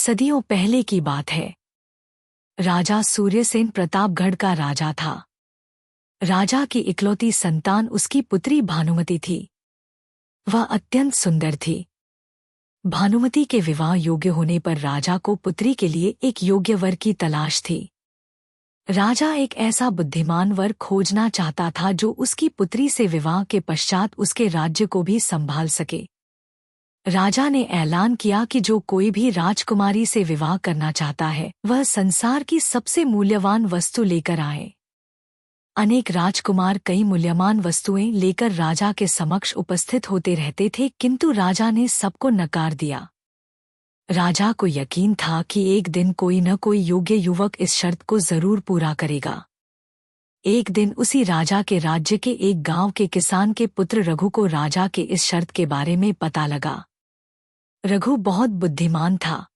सदियों पहले की बात है। राजा सूर्यसेन प्रतापगढ़ का राजा था। राजा की इकलौती संतान उसकी पुत्री भानुमति थी। वह अत्यंत सुंदर थी। भानुमति के विवाह योग्य होने पर राजा को पुत्री के लिए एक योग्य वर की तलाश थी। राजा एक ऐसा बुद्धिमान वर खोजना चाहता था जो उसकी पुत्री से विवाह के पश्चात उसके राज्य को भी संभाल सके। राजा ने ऐलान किया कि जो कोई भी राजकुमारी से विवाह करना चाहता है वह संसार की सबसे मूल्यवान वस्तु लेकर आए। अनेक राजकुमार कई मूल्यवान वस्तुएं लेकर राजा के समक्ष उपस्थित होते रहते थे, किंतु राजा ने सबको नकार दिया। राजा को यकीन था कि एक दिन कोई न कोई योग्य युवक इस शर्त को जरूर पूरा करेगा। एक दिन उसी राजा के राज्य के एक गांव के किसान के पुत्र रघु को राजा के इस शर्त के बारे में पता लगा। रघु बहुत बुद्धिमान था।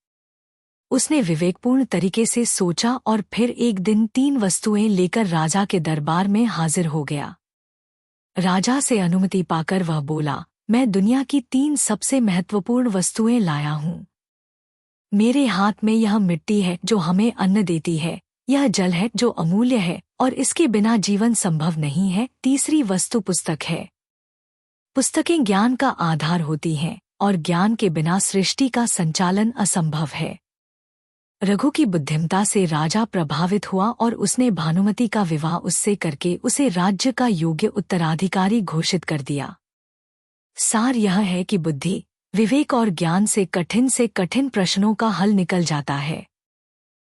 उसने विवेकपूर्ण तरीके से सोचा और फिर एक दिन 3 वस्तुएं लेकर राजा के दरबार में हाजिर हो गया। राजा से अनुमति पाकर वह बोला, मैं दुनिया की 3 सबसे महत्वपूर्ण वस्तुएं लाया हूँ। मेरे हाथ में यह मिट्टी है जो हमें अन्न देती है, यह जल है जो अमूल्य है और इसके बिना जीवन संभव नहीं है। तीसरी वस्तु पुस्तक है। पुस्तकें ज्ञान का आधार होती हैं और ज्ञान के बिना सृष्टि का संचालन असंभव है। रघु की बुद्धिमता से राजा प्रभावित हुआ और उसने भानुमति का विवाह उससे करके उसे राज्य का योग्य उत्तराधिकारी घोषित कर दिया। सार यह है कि बुद्धि, विवेक और ज्ञान से कठिन प्रश्नों का हल निकल जाता है।